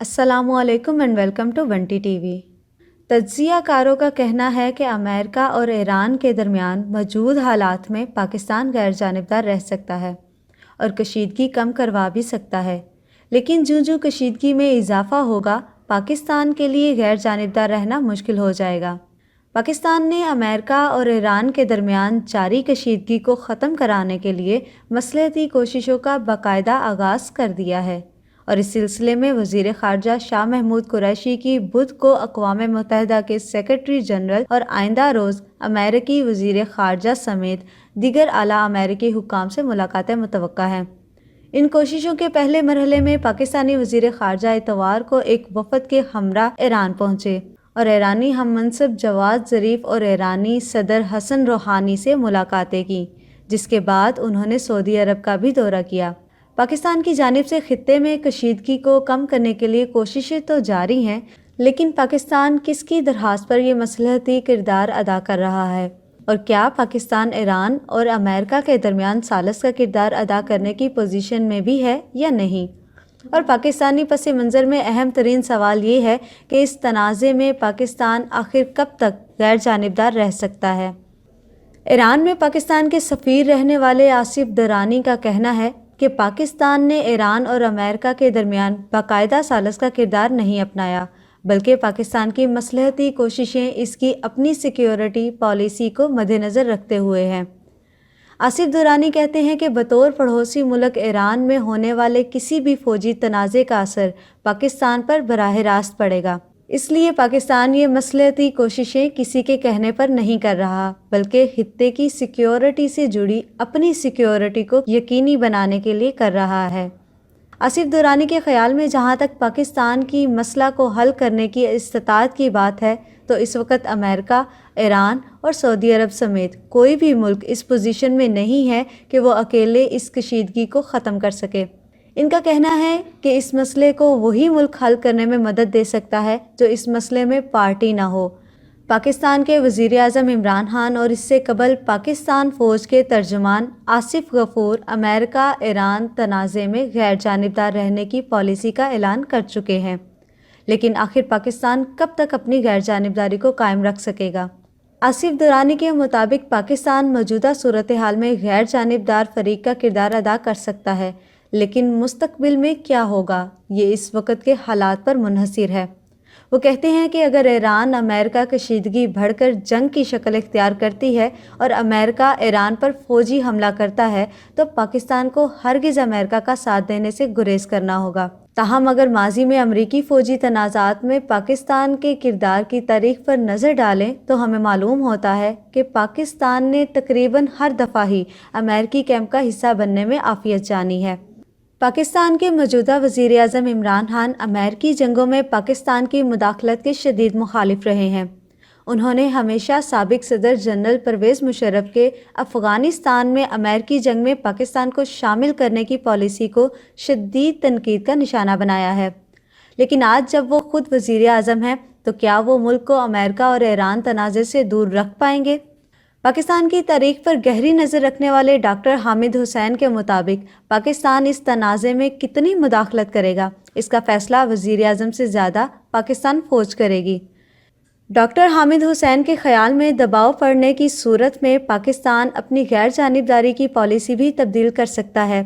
السلام علیکم and welcome to ونٹی ٹی وی۔ تجزیہ کاروں کا کہنا ہے کہ امریکہ اور ایران کے درمیان موجود حالات میں پاکستان غیر جانبدار رہ سکتا ہے اور کشیدگی کم کروا بھی سکتا ہے، لیکن جو کشیدگی میں اضافہ ہوگا پاکستان کے لیے غیر جانبدار رہنا مشکل ہو جائے گا۔ پاکستان نے امریکہ اور ایران کے درمیان جاری کشیدگی کو ختم کرانے کے لیے مصلحتی کوششوں کا باقاعدہ آغاز کر دیا ہے، اور اس سلسلے میں وزیر خارجہ شاہ محمود قریشی کی بدھ کو اقوام متحدہ کے سیکرٹری جنرل اور آئندہ روز امریکی وزیر خارجہ سمیت دیگر اعلیٰ امریکی حکام سے ملاقاتیں متوقع ہیں۔ ان کوششوں کے پہلے مرحلے میں پاکستانی وزیر خارجہ اتوار کو ایک وفد کے ہمراہ ایران پہنچے اور ایرانی ہم منصب جواد ظریف اور ایرانی صدر حسن روحانی سے ملاقاتیں کی، جس کے بعد انہوں نے سعودی عرب کا بھی دورہ کیا۔ پاکستان کی جانب سے خطے میں کشیدگی کو کم کرنے کے لیے کوششیں تو جاری ہیں، لیکن پاکستان کس کی درخواست پر یہ مصلحتی کردار ادا کر رہا ہے، اور کیا پاکستان ایران اور امریکہ کے درمیان ثالث کا کردار ادا کرنے کی پوزیشن میں بھی ہے یا نہیں؟ اور پاکستانی پس منظر میں اہم ترین سوال یہ ہے کہ اس تنازع میں پاکستان آخر کب تک غیر جانبدار رہ سکتا ہے؟ ایران میں پاکستان کے سفیر رہنے والے آصف درانی کا کہنا ہے کہ پاکستان نے ایران اور امریکہ کے درمیان باقاعدہ ثالث کا کردار نہیں اپنایا، بلکہ پاکستان کی مصلحتی کوششیں اس کی اپنی سیکیورٹی پالیسی کو مد نظر رکھتے ہوئے ہیں۔ آصف درانی کہتے ہیں کہ بطور پڑوسی ملک ایران میں ہونے والے کسی بھی فوجی تنازع کا اثر پاکستان پر براہ راست پڑے گا، اس لیے پاکستان یہ مصلحتی کوششیں کسی کے کہنے پر نہیں کر رہا، بلکہ خطے کی سیکیورٹی سے جڑی اپنی سیکیورٹی کو یقینی بنانے کے لیے کر رہا ہے۔ آصف درانی کے خیال میں جہاں تک پاکستان کی مسئلہ کو حل کرنے کی استطاعت کی بات ہے تو اس وقت امریکہ، ایران اور سعودی عرب سمیت کوئی بھی ملک اس پوزیشن میں نہیں ہے کہ وہ اکیلے اس کشیدگی کو ختم کر سکے۔ ان کا کہنا ہے کہ اس مسئلے کو وہی ملک حل کرنے میں مدد دے سکتا ہے جو اس مسئلے میں پارٹی نہ ہو۔ پاکستان کے وزیر اعظم عمران خان اور اس سے قبل پاکستان فوج کے ترجمان آصف غفور امریکہ ایران تنازع میں غیر جانبدار رہنے کی پالیسی کا اعلان کر چکے ہیں، لیکن آخر پاکستان کب تک اپنی غیر جانبداری کو قائم رکھ سکے گا؟ آصف درانی کے مطابق پاکستان موجودہ صورتحال میں غیر جانبدار فریق کا کردار ادا کر سکتا ہے، لیکن مستقبل میں کیا ہوگا یہ اس وقت کے حالات پر منحصر ہے۔ وہ کہتے ہیں کہ اگر ایران امریکہ کشیدگی بڑھ کر جنگ کی شکل اختیار کرتی ہے اور امریکہ ایران پر فوجی حملہ کرتا ہے تو پاکستان کو ہرگز امریکہ کا ساتھ دینے سے گریز کرنا ہوگا۔ تاہم اگر ماضی میں امریکی فوجی تنازعات میں پاکستان کے کردار کی تاریخ پر نظر ڈالیں تو ہمیں معلوم ہوتا ہے کہ پاکستان نے تقریباً ہر دفعہ ہی امریکی کیمپ کا حصہ بننے میں عافیت جانی ہے۔ پاکستان کے موجودہ وزیر اعظم عمران خان امریکی جنگوں میں پاکستان کی مداخلت کے شدید مخالف رہے ہیں۔ انہوں نے ہمیشہ سابق صدر جنرل پرویز مشرف کے افغانستان میں امریکی جنگ میں پاکستان کو شامل کرنے کی پالیسی کو شدید تنقید کا نشانہ بنایا ہے، لیکن آج جب وہ خود وزیر اعظم ہیں تو کیا وہ ملک کو امریکہ اور ایران تنازع سے دور رکھ پائیں گے؟ پاکستان کی تاریخ پر گہری نظر رکھنے والے ڈاکٹر حامد حسین کے مطابق پاکستان اس تنازع میں کتنی مداخلت کرے گا، اس کا فیصلہ وزیر اعظم سے زیادہ پاکستان فوج کرے گی۔ ڈاکٹر حامد حسین کے خیال میں دباؤ پڑنے کی صورت میں پاکستان اپنی غیر جانبداری کی پالیسی بھی تبدیل کر سکتا ہے،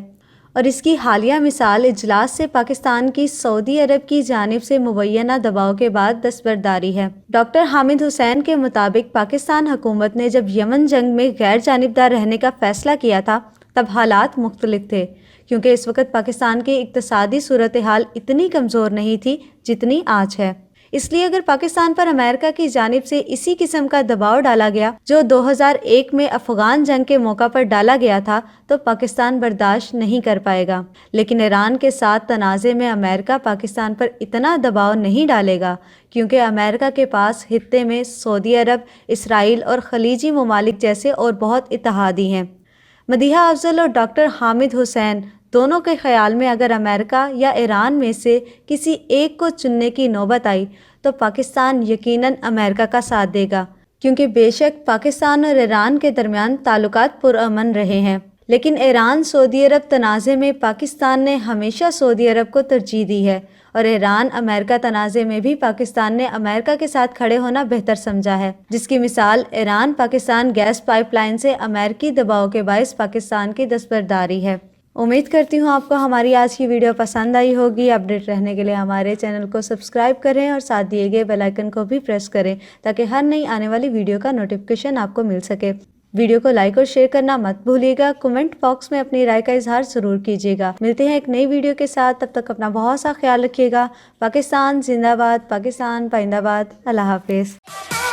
اور اس کی حالیہ مثال اجلاس سے پاکستان کی سعودی عرب کی جانب سے مبینہ دباؤ کے بعد دستبرداری ہے۔ ڈاکٹر حامد حسین کے مطابق پاکستان حکومت نے جب یمن جنگ میں غیر جانبدار رہنے کا فیصلہ کیا تھا تب حالات مختلف تھے، کیونکہ اس وقت پاکستان کی اقتصادی صورتحال اتنی کمزور نہیں تھی جتنی آج ہے۔ اس لیے اگر پاکستان پر امریکہ کی جانب سے اسی قسم کا دباؤ ڈالا گیا جو 2001 میں افغان جنگ کے موقع پر ڈالا گیا تھا تو پاکستان برداشت نہیں کر پائے گا، لیکن ایران کے ساتھ تنازع میں امریکہ پاکستان پر اتنا دباؤ نہیں ڈالے گا، کیونکہ امریکہ کے پاس خطے میں سعودی عرب، اسرائیل اور خلیجی ممالک جیسے اور بہت اتحادی ہیں۔ مدیحہ افضل اور ڈاکٹر حامد حسین دونوں کے خیال میں اگر امریکہ یا ایران میں سے کسی ایک کو چننے کی نوبت آئی تو پاکستان یقیناً امریکہ کا ساتھ دے گا، کیونکہ بے شک پاکستان اور ایران کے درمیان تعلقات پرامن رہے ہیں، لیکن ایران سعودی عرب تنازع میں پاکستان نے ہمیشہ سعودی عرب کو ترجیح دی ہے اور ایران امریکہ تنازع میں بھی پاکستان نے امریکہ کے ساتھ کھڑے ہونا بہتر سمجھا ہے، جس کی مثال Iran Pakistan gas pipeline سے امریکی دباؤ کے باعث پاکستان کی دستبرداری ہے۔ امید کرتی ہوں آپ کو ہماری آج کی ویڈیو پسند آئی ہوگی۔ اپڈیٹ رہنے کے لیے ہمارے چینل کو سبسکرائب کریں اور ساتھ دیے گئے بیل آئیکن کو بھی پریس کریں تاکہ ہر نئی آنے والی ویڈیو کا نوٹیفیکیشن آپ کو مل سکے۔ ویڈیو کو لائک اور شیئر کرنا مت بھولیے گا۔ کمنٹ باکس میں اپنی رائے کا اظہار ضرور کیجیے گا۔ ملتے ہیں ایک نئی ویڈیو کے ساتھ، تب تک اپنا بہت سا خیال رکھیے گا۔ پاکستان زندہ باد، پاکستان پائندہ باد۔ اللہ حافظ۔